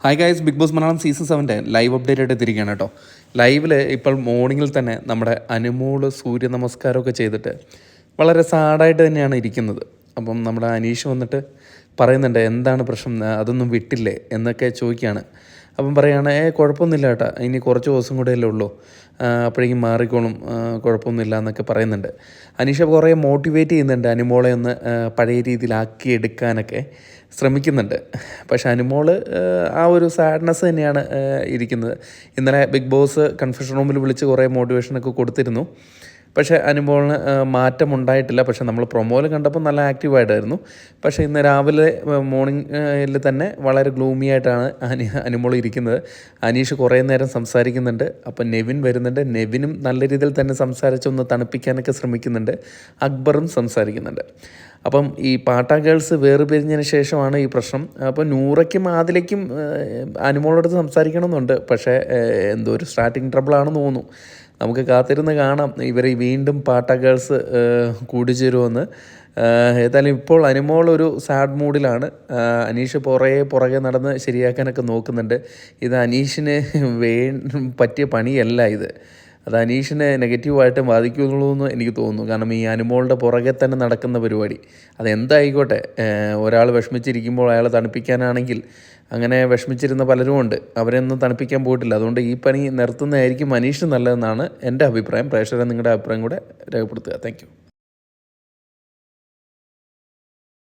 Hi guys, Bigg Boss Malayalam season 7 live update ആയിട്ട് എത്തിയിരിക്കുകയാണ് കേട്ടോ. ലൈവിൽ ഇപ്പോൾ മോർണിംഗിൽ തന്നെ നമ്മുടെ അനുമോള് സൂര്യ നമസ്കാരമൊക്കെ ചെയ്തിട്ട് വളരെ സാഡായിട്ട് തന്നെയാണ് ഇരിക്കുന്നത്. അപ്പം നമ്മുടെ അനീഷ് വന്നിട്ട് പറയുന്നുണ്ട് എന്താണ് പ്രശ്നം, അതൊന്നും വിട്ടില്ലേ എന്നൊക്കെ ചോദിക്കുകയാണ്. അപ്പം പറയുകയാണ് കുഴപ്പമൊന്നുമില്ല കേട്ടോ, ഇനി കുറച്ച് ദിവസം കൂടെയല്ലേ ഉള്ളൂ, അപ്പോഴേക്കും മാറിക്കോളും, കുഴപ്പമൊന്നുമില്ല എന്നൊക്കെ പറയുന്നുണ്ട്. അനീഷ കുറേ മോട്ടിവേറ്റ് ചെയ്യുന്നുണ്ട് അനുമോളെ ഒന്ന് പഴയ രീതിയിലാക്കി എടുക്കാനൊക്കെ ശ്രമിക്കുന്നുണ്ട്. പക്ഷേ അനുമോൾ ആ ഒരു സാഡ്നെസ് തന്നെയാണ് ഇരിക്കുന്നത്. ഇന്നലെ ബിഗ് ബോസ് കൺഫെഷൻ റൂമിൽ വിളിച്ച് കുറേ മോട്ടിവേഷനൊക്കെ കൊടുത്തിരുന്നു. പക്ഷേ അനുമോളിന് മാറ്റമുണ്ടായിട്ടില്ല. പക്ഷേ നമ്മൾ പ്രൊമോയിൽ കണ്ടപ്പോൾ നല്ല ആക്റ്റീവായിട്ടായിരുന്നു. പക്ഷേ ഇന്ന് രാവിലെ മോർണിംഗിൽ തന്നെ വളരെ ഗ്ലൂമി ആയിട്ടാണ് അനുമോൾ ഇരിക്കുന്നത്. അനീഷ് കുറേ നേരം സംസാരിക്കുന്നുണ്ട്. അപ്പം നെവിൻ വരുന്നുണ്ട്. നെവിനും നല്ല രീതിയിൽ തന്നെ സംസാരിച്ചൊന്ന് തണുപ്പിക്കാനൊക്കെ ശ്രമിക്കുന്നുണ്ട്. അക്ബറും സംസാരിക്കുന്നുണ്ട്. അപ്പം ഈ പാട്ട ഗേൾസ് വേർപിരിഞ്ഞതിന് ശേഷമാണ് ഈ പ്രശ്നം. അപ്പോൾ നൂറയ്ക്കും ആദിലേക്കും അനുമോളോട് സംസാരിക്കണമെന്നുണ്ട്. പക്ഷേ എന്തോ ഒരു സ്റ്റാർട്ടിങ് ട്രബിളാണെന്ന് തോന്നുന്നു. നമുക്ക് കാത്തിരുന്ന് കാണാം ഇവർ വീണ്ടും പാട്ട ഗേൾസ് കൂടിച്ചേരുമെന്ന്. ഏതായാലും ഇപ്പോൾ അനുമോൾ ഒരു സാഡ് മൂഡിലാണ്. അനീഷ് പുറകെ നടന്ന് ശരിയാക്കാനൊക്കെ നോക്കുന്നുണ്ട്. ഇത് അനീഷിന് പറ്റിയ പണിയല്ല ഇത്. അത് അനീഷിനെ നെഗറ്റീവായിട്ട് ബാധിക്കുള്ളൂ എന്ന് എനിക്ക് തോന്നുന്നു. കാരണം ഈ അനുമോളുടെ പുറകെ തന്നെ നടക്കുന്ന പരിപാടി അതെന്തായിക്കോട്ടെ, ഒരാൾ വിഷമിച്ചിരിക്കുമ്പോൾ അയാളെ തണുപ്പിക്കാനാണെങ്കിൽ അങ്ങനെ വിഷമിച്ചിരുന്ന പലരും ഉണ്ട്, അവരെയൊന്നും തണുപ്പിക്കാൻ പോയിട്ടില്ല. അതുകൊണ്ട് ഈ പണി നിർത്തുന്നതായിരിക്കും അനീഷിന് നല്ലതെന്നാണ് എൻ്റെ അഭിപ്രായം. പ്രേക്ഷകരെ നിങ്ങളുടെ അഭിപ്രായം കൂടെ രേഖപ്പെടുത്തുക. താങ്ക്